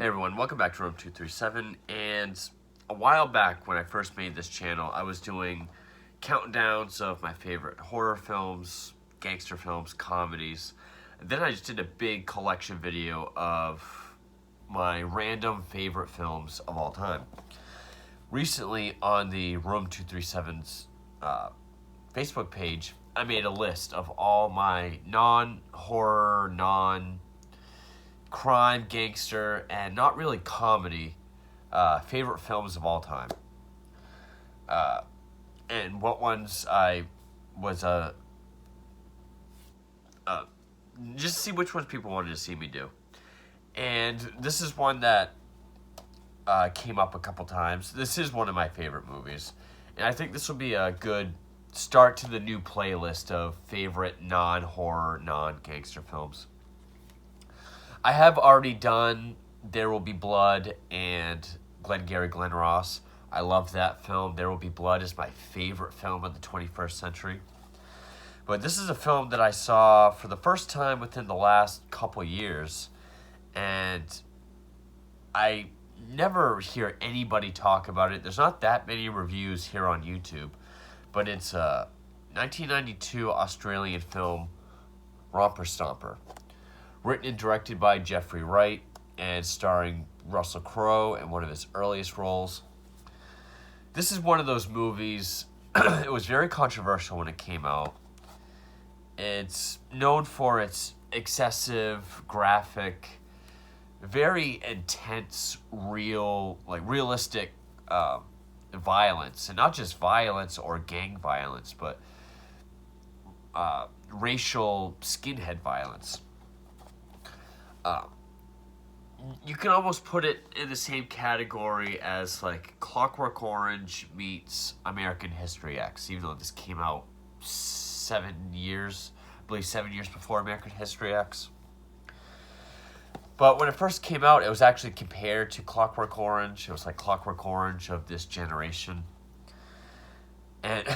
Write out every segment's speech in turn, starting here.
Hey everyone, welcome back to Room 237, and a while back when I first made this channel, I was doing countdowns of my favorite horror films, gangster films, comedies, and then I just did a big collection video of my random favorite films of all time. Recently on the Room 237's Facebook page, I made a list of all my non-horror, crime, gangster, and not really comedy favorite films of all time. And what ones I was just see which ones people wanted to see me do. And this is one that came up a couple times. This is one of my favorite movies. And I think this will be a good start to the new playlist of favorite non-horror, non-gangster films. I have already done There Will Be Blood and Glengarry Glen Ross. I love that film. There Will Be Blood is my favorite film of the 21st century. But this is a film that I saw for the first time within the last couple years. And I never hear anybody talk about it. There's not that many reviews here on YouTube. But it's a 1992 Australian film, Romper Stomper. Written and directed by Jeffrey Wright and starring Russell Crowe in one of his earliest roles. This is one of those movies, it was very controversial when it came out. It's known for its excessive, graphic, very intense, realistic violence. And not just violence or gang violence, but racial skinhead violence. You can almost put it in the same category as like Clockwork Orange meets American History X, even though this came out 7 years before American History X. But when it first came out, it was actually compared to Clockwork Orange. It was like Clockwork Orange of this generation. And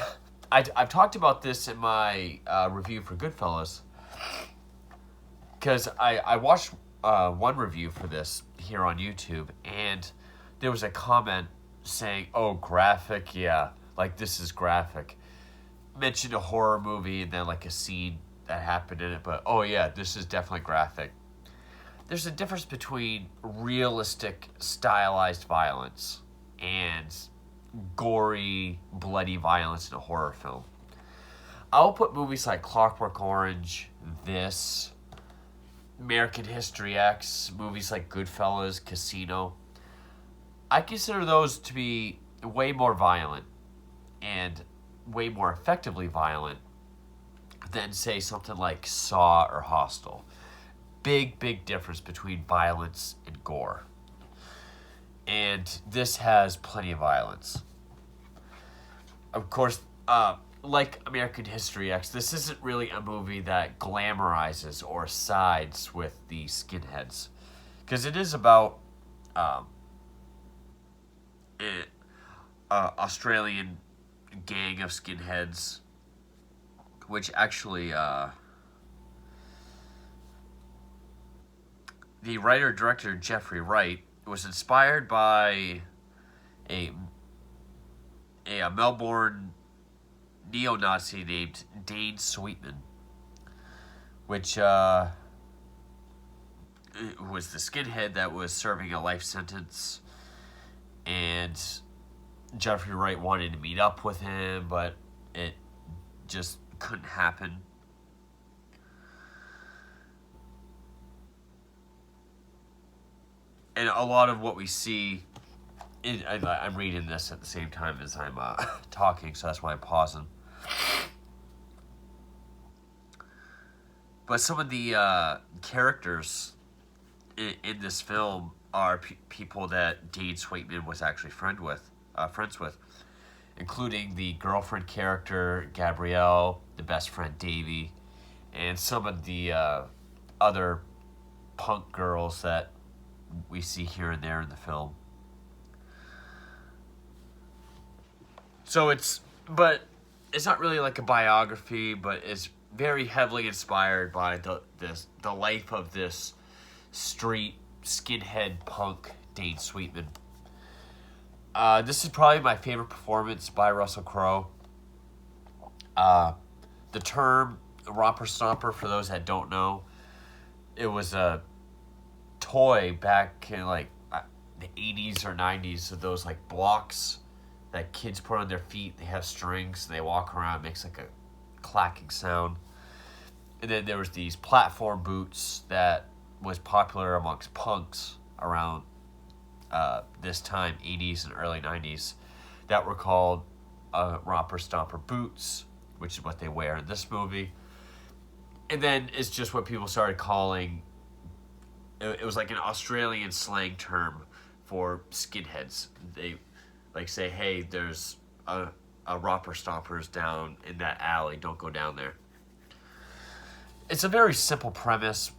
I've talked about this in my review for Goodfellas, because I watched one review for this here on YouTube, and there was a comment saying, oh, graphic, yeah, like this is graphic. Mentioned a horror movie and then like a scene that happened in it, but oh yeah, this is definitely graphic. There's a difference between realistic, stylized violence and gory, bloody violence in a horror film. I'll put movies like Clockwork Orange, this, American History X, movies like Goodfellas, Casino. I consider those to be way more violent and way more effectively violent than, say, something like Saw or Hostel. Big difference between violence and gore. And this has plenty of violence. Of course, like American History X, this isn't really a movie that glamorizes or sides with the skinheads. Because it is about an Australian gang of skinheads, which actually the writer-director Jeffrey Wright was inspired by a Melbourne neo-Nazi named Dane Sweetman, which was the skinhead that was serving a life sentence, and Jeffrey Wright wanted to meet up with him, but it just couldn't happen. And a lot of what we see, I'm reading this at the same time as I'm talking, so that's why I'm pausing. But some of the characters in this film are people that Dane Sweetman was actually friends with, including the girlfriend character Gabrielle, the best friend Davy, and some of the other punk girls that we see here and there in the film. So it's not really like a biography, but it's very heavily inspired by the life of this street skinhead punk Dane Sweetman. This is probably my favorite performance by Russell Crowe. The term Romper Stomper, for those that don't know, it was a toy back in like the 80s or 90s of those like blocks that kids put on their feet. They have strings and they walk around. It makes like a clacking sound. And then there was these platform boots that was popular amongst punks around this time, 80s and early 90s, that were called Romper Stomper boots, which is what they wear in this movie. And then it's just what people started calling, it was like an Australian slang term for skinheads. They like say, hey, there's a Romper Stompers down in that alley, don't go down there. It's a very simple premise.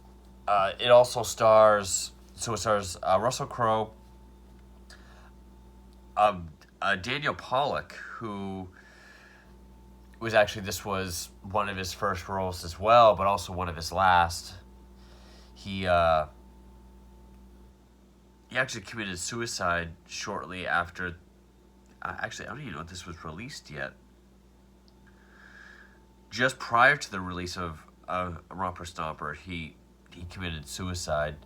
It also stars Russell Crowe, Daniel Pollock, who was actually, this was one of his first roles as well, but also one of his last. He actually committed suicide shortly after. Actually, I don't even know if this was released yet. Just prior to the release of Romper Stomper, he committed suicide.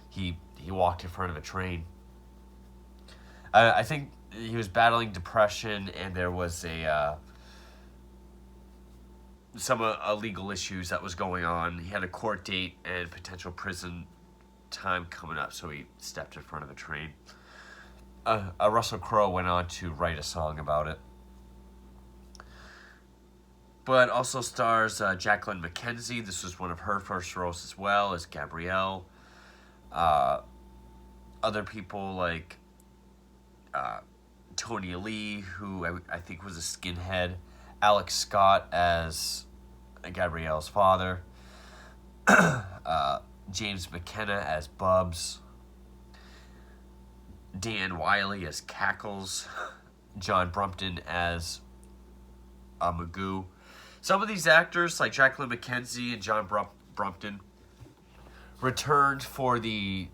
He walked in front of a train. I think he was battling depression, and there was some illegal issues that was going on. He had a court date and potential prison time coming up, so he stepped in front of a train. Russell Crowe went on to write a song about it. But also stars Jacqueline McKenzie. This was one of her first roles as well, as Gabrielle. Other people like Tony Lee, who I think was a skinhead. Alex Scott as Gabrielle's father. James McKenna as Bubs. Dan Wiley as Cackles. John Brumpton as Magoo. Some of these actors, like Jacqueline McKenzie and John Brumpton, returned for the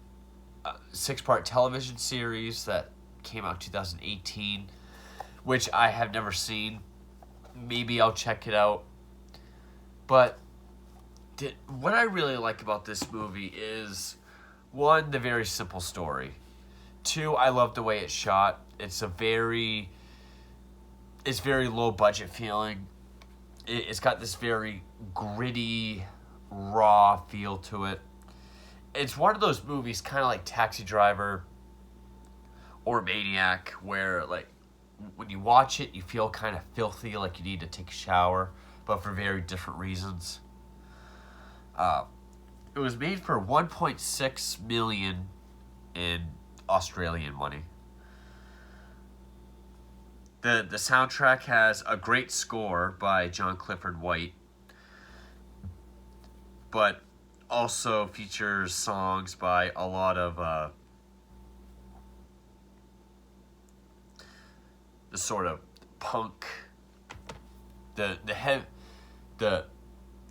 6-part television series that came out in 2018, which I have never seen. Maybe I'll check it out. But what I really like about this movie is, one, the very simple story. Two, I love the way it's shot. It's very low budget feeling. It's got this very gritty, raw feel to it. It's one of those movies, kind of like Taxi Driver or Maniac, where like when you watch it, you feel kind of filthy, like you need to take a shower, but for very different reasons. It was made for $1.6 million in Australian money. The soundtrack has a great score by John Clifford White, but also features songs by a lot of the sort of punk, the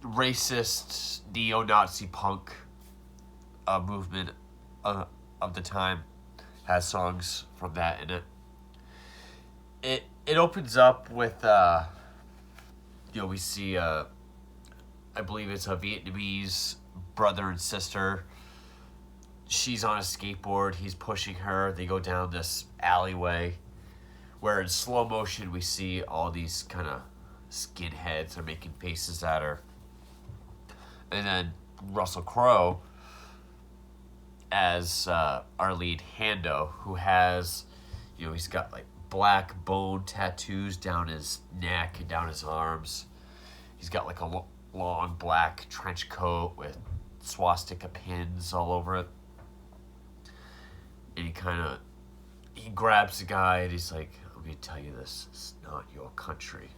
racist neo-Nazi punk movement of the time has songs from that in it. It opens up with we see I believe it's a Vietnamese brother and sister. She's on a skateboard, he's pushing her. They go down this alleyway where in slow motion we see all these kind of skinheads are making faces at her. And then Russell Crowe as our lead Hando, who has, he's got like black bone tattoos down his neck and down his arms. He's got like a long black trench coat with swastika pins all over it. And he grabs the guy and he's like, I'm going to tell you this, it's not your country.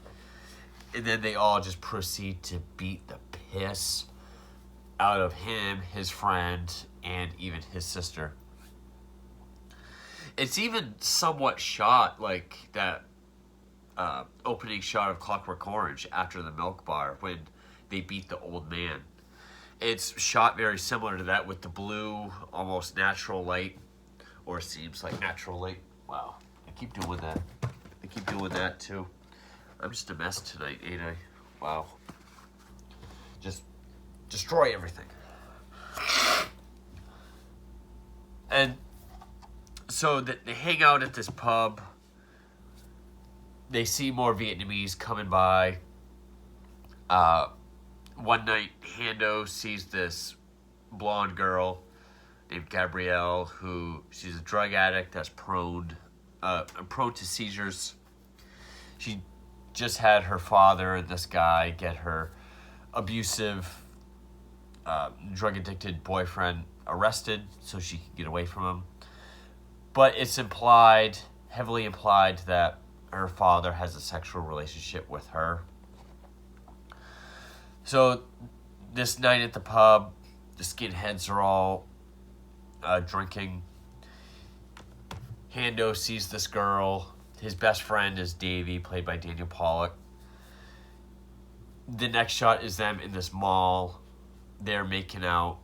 And then they all just proceed to beat the piss out of him, his friend, and even his sister. It's even somewhat shot like that opening shot of Clockwork Orange after the milk bar when they beat the old man. It's shot very similar to that with the blue, almost natural light, or seems like natural light. Wow, I keep doing that. I keep doing that too. I'm just a mess tonight, ain't I? Wow. Just destroy everything. And so they hang out at this pub. They see more Vietnamese coming by. One night, Hando sees this blonde girl named Gabrielle, who she's a drug addict that's prone to seizures. She just had her father and this guy get her abusive, drug-addicted boyfriend arrested so she can get away from him. But it's heavily implied, that her father has a sexual relationship with her. So this night at the pub, the skinheads are all drinking. Hando sees this girl. His best friend is Davey, played by Daniel Pollock. The next shot is them in this mall. They're making out.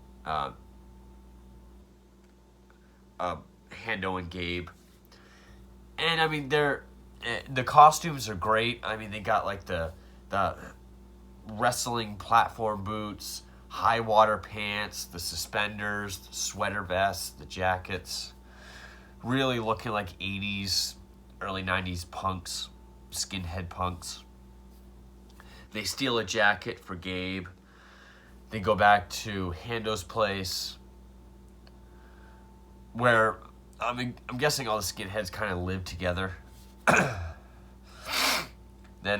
Hando and Gabe. And I mean, the costumes are great. I mean, they got like the wrestling platform boots, high water pants, the suspenders, the sweater vests, the jackets. Really looking like 80s, early 90s punks, skinhead punks. They steal a jacket for Gabe. They go back to Hando's place, where I'm guessing all the skinheads kind of live together. Then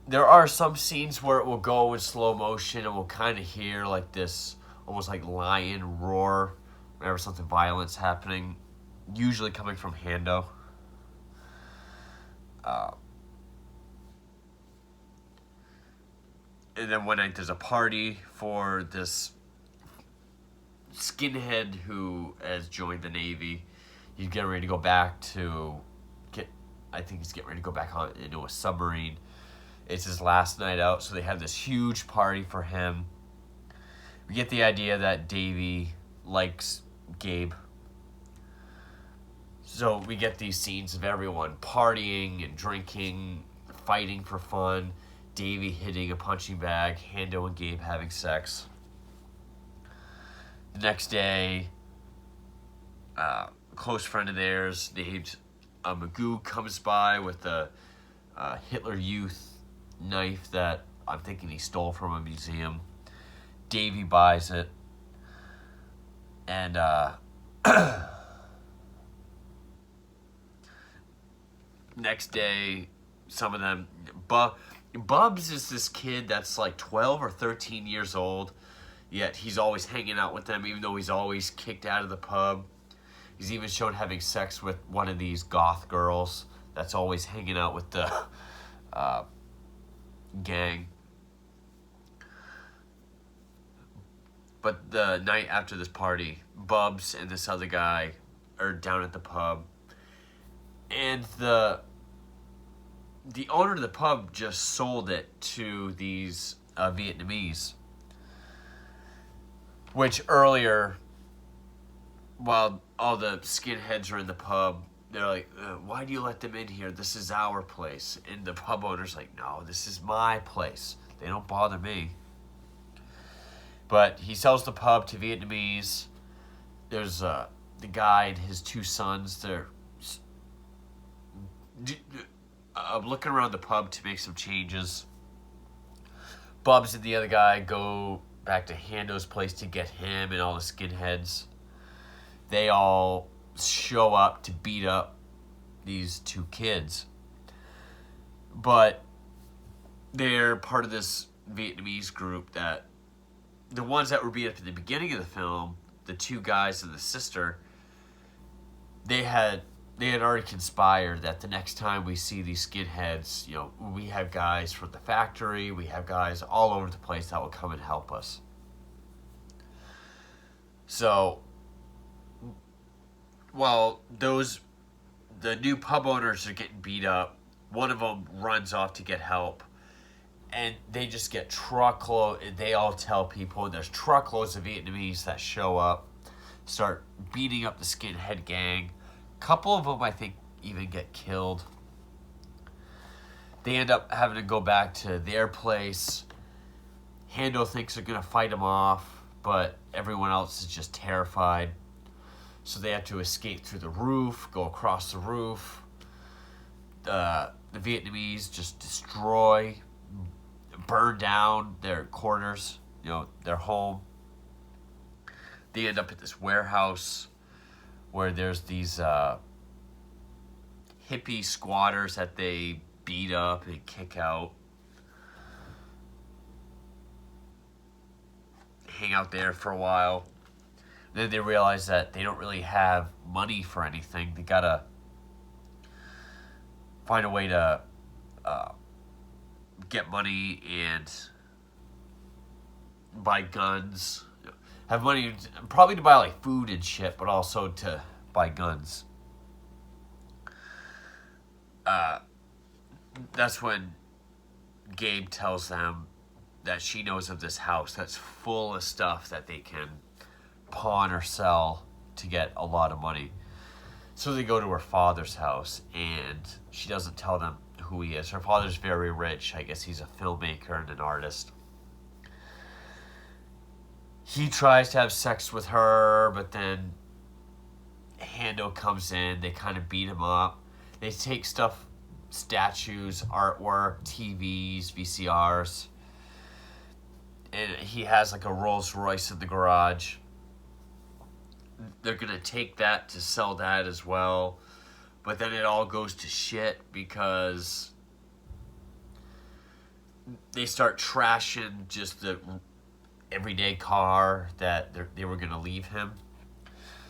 there are some scenes where it will go in slow motion and we'll kind of hear like this almost like lion roar whenever something violent's happening, usually coming from Hando. And then one night there's a party for this skinhead who has joined the Navy. He's getting ready to go back I think he's getting ready to go back into a submarine. It's his last night out, so they have this huge party for him. We get the idea that Davey likes Gabe. So we get these scenes of everyone partying and drinking, fighting for fun, Davey hitting a punching bag, Hando and Gabe having sex. The next day, a close friend of theirs named Magoo comes by with a Hitler Youth knife that I'm thinking he stole from a museum. Davey buys it. And next day, some of them... Bubs is this kid that's like 12 or 13 years old, yet he's always hanging out with them, even though he's always kicked out of the pub. He's even shown having sex with one of these goth girls that's always hanging out with the gang. But the night after this party, Bubs and this other guy are down at the pub. And the owner of the pub just sold it to these Vietnamese. Which earlier, while all the skinheads are in the pub, they're like, why do you let them in here? This is our place. And the pub owner's like, no, this is my place. They don't bother me. But he sells the pub to Vietnamese. There's the guy and his two sons. They're looking around the pub to make some changes. Bubs and the other guy go back to Hando's place to get him and all the skinheads. They all show up to beat up these two kids. But they're part of this Vietnamese group that the ones that were beat up at the beginning of the film, the two guys and the sister, they had already conspired that the next time we see these skinheads, we have guys from the factory, we have guys all over the place that will come and help us. So, while the new pub owners are getting beat up, one of them runs off to get help. And they just get truckload. They all tell people, and there's truckloads of Vietnamese that show up, start beating up the skinhead gang. A couple of them, I think, even get killed. They end up having to go back to their place. Hando thinks they're going to fight him off, but everyone else is just terrified. So they have to escape through the roof, go across the roof. The Vietnamese just destroy, burn down their quarters, their home. They end up at this warehouse where there's these hippie squatters that they beat up and kick out. Hang out there for a while. Then they realize that they don't really have money for anything. They gotta find a way to get money and buy guns. Have money probably to buy like food and shit, but also to buy guns. That's when Gabe tells them that she knows of this house that's full of stuff that they can pawn or sell to get a lot of money. So they go to her father's house, and she doesn't tell them who he is. Her father's very rich. I guess he's a filmmaker and an artist. He tries to have sex with her, but then Hando comes in. They kind of beat him up. They take stuff, statues, artwork, TVs, VCRs. And he has like a Rolls Royce in the garage. They're going to take that to sell that as well. But then it all goes to shit because they start trashing just the everyday car that they were going to leave him.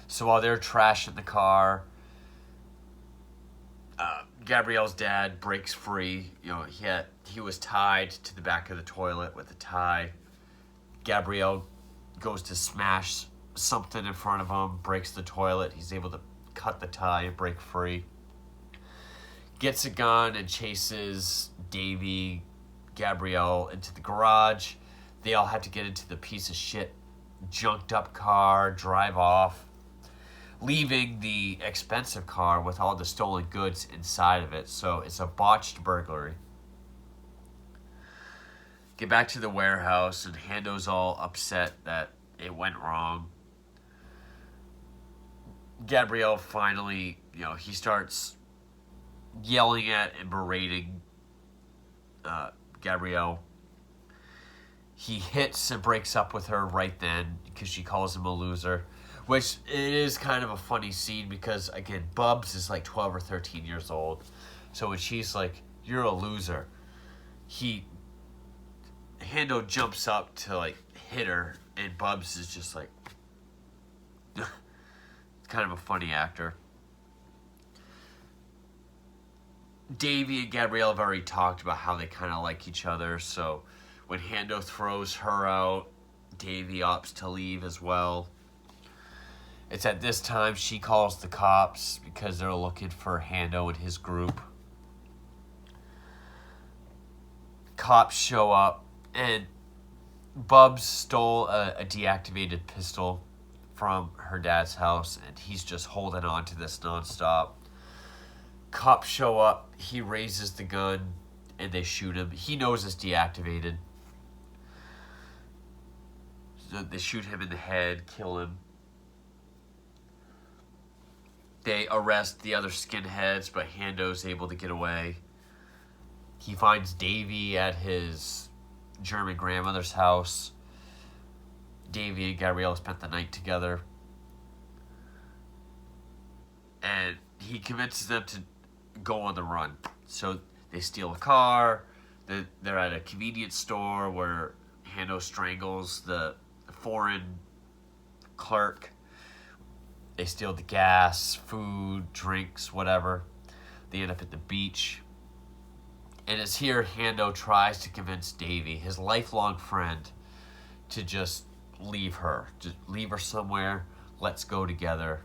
So while they're trashing the car, Gabrielle's dad breaks free. He was tied to the back of the toilet with a tie. Gabrielle goes to smash something in front of him, breaks the toilet. He's able to cut the tie and break free. Gets a gun and chases Davy, Gabrielle into the garage. They all have to get into the piece of shit junked up car, drive off, leaving the expensive car with all the stolen goods inside of it. So it's a botched burglary. Get back to the warehouse, and Hando's all upset that it went wrong. Gabrielle finally, he starts yelling at and berating Gabrielle. He hits and breaks up with her right then because she calls him a loser. Which it is kind of a funny scene because, again, Bubs is like 12 or 13 years old. So when she's like, "You're a loser," Hando jumps up to like hit her, and Bubs is just like kind of a funny actor. Davy and Gabrielle have already talked about how they kind of like each other, so when Hando throws her out, Davy opts to leave as well. It's at this time she calls the cops because they're looking for Hando and his group. Cops show up, and Bubs stole a deactivated pistol from her dad's house, and he's just holding on to this nonstop. Cops show up, he raises the gun, and they shoot him. He knows it's deactivated. So they shoot him in the head, kill him. They arrest the other skinheads, but Hando's able to get away. He finds Davy at his German grandmother's house. Davy and Gabrielle spent the night together. And he convinces them to go on the run. So they steal a car. They're at a convenience store where Hando strangles the foreign clerk. They steal the gas, food, drinks, whatever. They end up at the beach. And it's here Hando tries to convince Davy, his lifelong friend, to just leave her. Just leave her somewhere. Let's go together.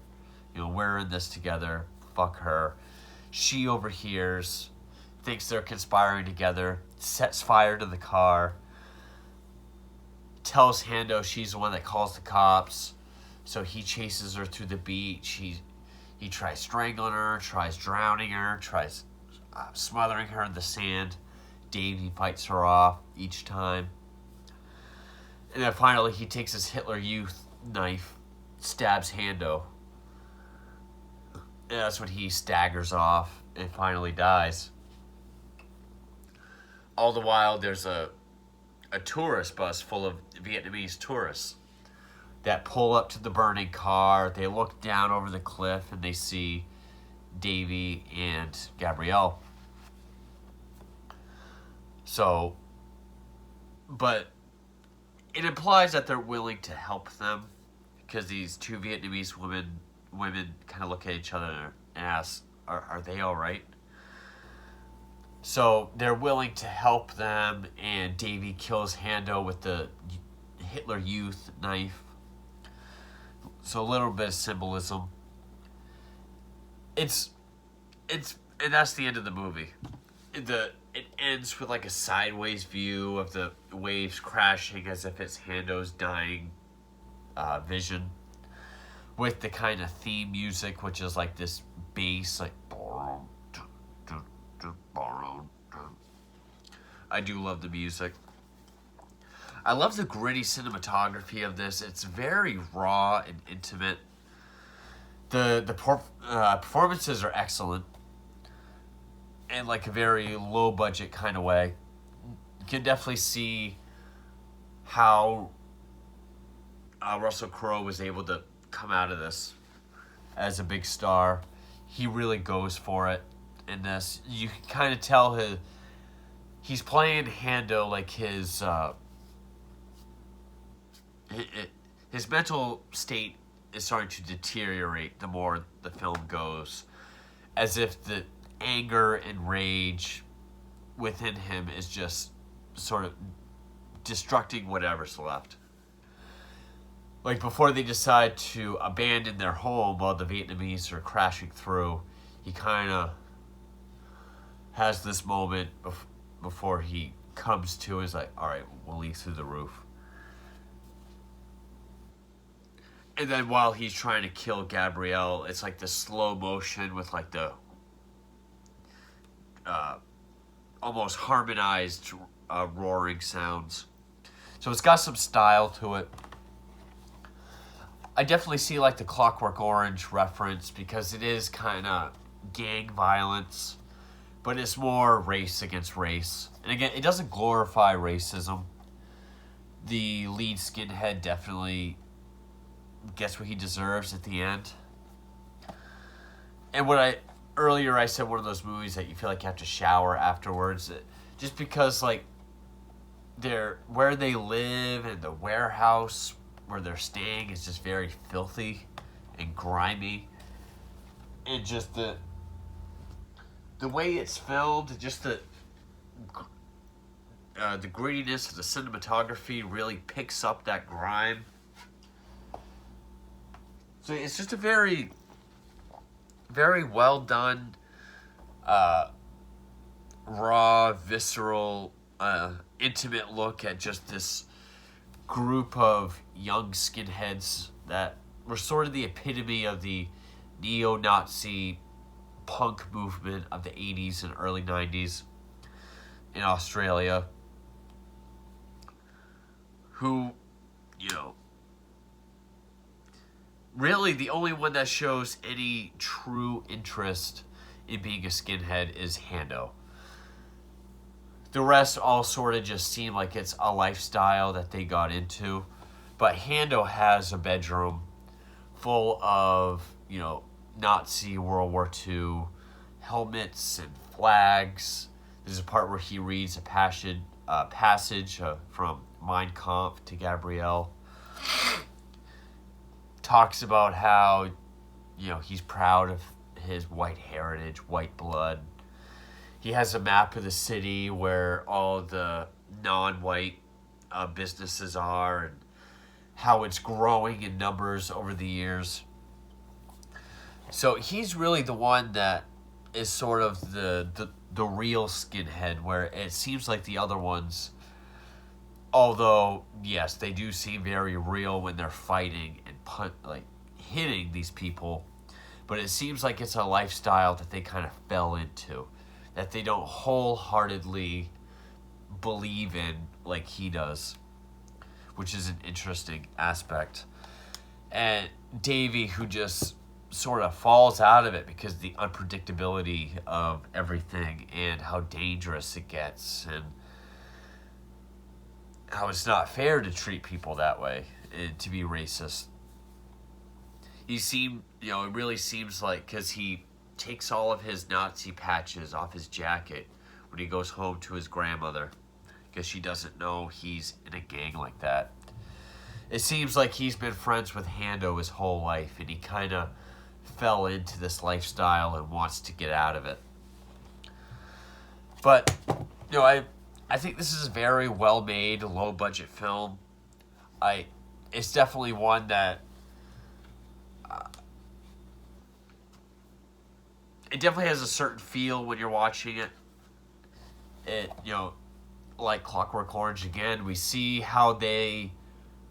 We're in this together. Fuck her. She overhears. thinks they're conspiring together, sets fire to the car, tells Hando she's the one that calls the cops, so he chases her through the beach. He tries strangling her, tries drowning her, tries smothering her in the sand. Davey fights her off each time. And then finally he takes his Hitler Youth knife, stabs Hando. And that's when he staggers off and finally dies. All the while, there's a tourist bus full of Vietnamese tourists that pull up to the burning car. They look down over the cliff and they see Davy and Gabrielle. So, but it implies that they're willing to help them, because these two Vietnamese women kind of look at each other and ask, are they all right? So they're willing to help them, and Davy kills Hando with the Hitler Youth knife. So a little bit of symbolism. And that's the end of the movie. It ends with like a sideways view of the waves crashing as if it's Hando's dying vision, with the kind of theme music, which is like this bass, like. I do love the music. I love the gritty cinematography of this. It's very raw and intimate. The performances are excellent, in like a very low budget kind of way. You can definitely see how Russell Crowe was able to come out of this as a big star. He really goes for it in this. You can kind of tell he's playing Hando like his mental state is starting to deteriorate the more the film goes, as if the anger and rage within him is just sort of destructing whatever's left. Like before they decide to abandon their home while the Vietnamese are crashing through, he kind of has this moment before he comes to, is like, all right, we'll leave through the roof. And then while he's trying to kill Gabrielle, it's like the slow motion with like the almost harmonized roaring sounds. So it's got some style to it. I definitely see like the Clockwork Orange reference, because it is kind of gang violence, but it's more race against race. And again, it doesn't glorify racism. The lead skinhead definitely gets what he deserves at the end. And earlier I said one of those movies that you feel like you have to shower afterwards, just because like where they live and the warehouse where they're staying is just very filthy and grimy, and just the way it's filmed, just the grittiness of the cinematography really picks up that grime. So it's just a very, very well done, raw, visceral, intimate look at just this group of young skinheads that were sort of the epitome of the neo-Nazi punk movement of the 80s and early 90s in Australia, who, really the only one that shows any true interest in being a skinhead is Hando. The rest all sort of just seem like it's a lifestyle that they got into. But Hando has a bedroom full of, Nazi World War II helmets and flags. There's a part where he reads a passage from Mein Kampf to Gabrielle. Talks about how, he's proud of his white heritage, white blood. He has a map of the city where all the non-white businesses are, and how it's growing in numbers over the years. So he's really the one that is sort of the the real skinhead, where it seems like the other ones, although yes, they do seem very real when they're fighting and hitting these people, but it seems like it's a lifestyle that they kind of fell into, that they don't wholeheartedly believe in like he does, which is an interesting aspect. And Davey, who just sort of falls out of it because of the unpredictability of everything and how dangerous it gets and how it's not fair to treat people that way and to be racist. It really seems like, because he takes all of his Nazi patches off his jacket when he goes home to his grandmother, because she doesn't know he's in a gang like that. It seems like he's been friends with Hando his whole life, and he kind of fell into this lifestyle and wants to get out of it. But, I think this is a very well-made, low-budget film. It's definitely one that it definitely has a certain feel when you're watching it. It, like Clockwork Orange again, we see how they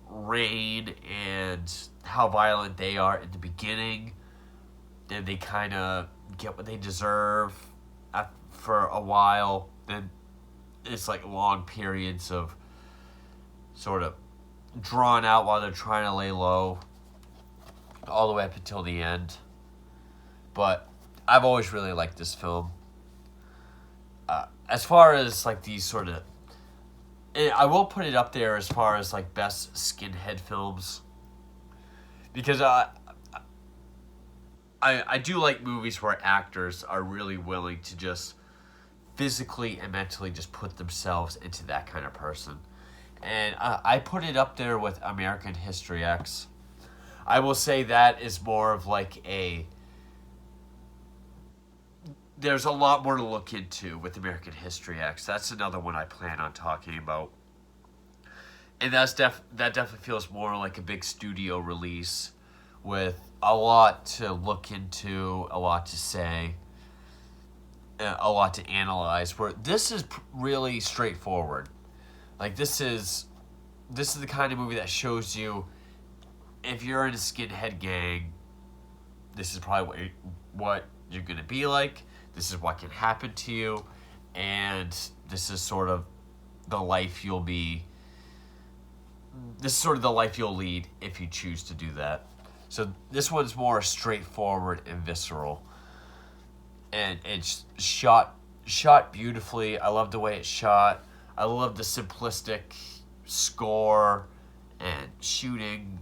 reign and how violent they are at the beginning. Then they kind of get what they deserve for a while. Then it's like long periods of sort of drawn out while they're trying to lay low, all the way up until the end. But I've always really liked this film. As far as like these sort of, I will put it up there as far as like best skinhead films, because I do like movies where actors are really willing to just physically and mentally just put themselves into that kind of person. And I put it up there with American History X. I will say that is more of like there's a lot more to look into with American History X. That's another one I plan on talking about. And that definitely feels more like a big studio release with a lot to look into, a lot to say, a lot to analyze. Where this is really straightforward. Like this is the kind of movie that shows you, if you're in a skinhead gang, this is probably what you're gonna be like. This is what can happen to you, and this is sort of the life you'll be. This is sort of the life you'll lead if you choose to do that. So this one's more straightforward and visceral, and it's shot beautifully. I love the way it's shot. I love the simplistic score and shooting.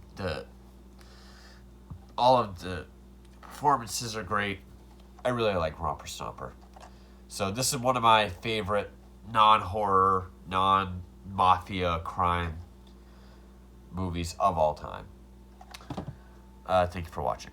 All of the performances are great. I really like Romper Stomper. So this is one of my favorite non-horror, non-mafia crime movies of all time. Thank you for watching.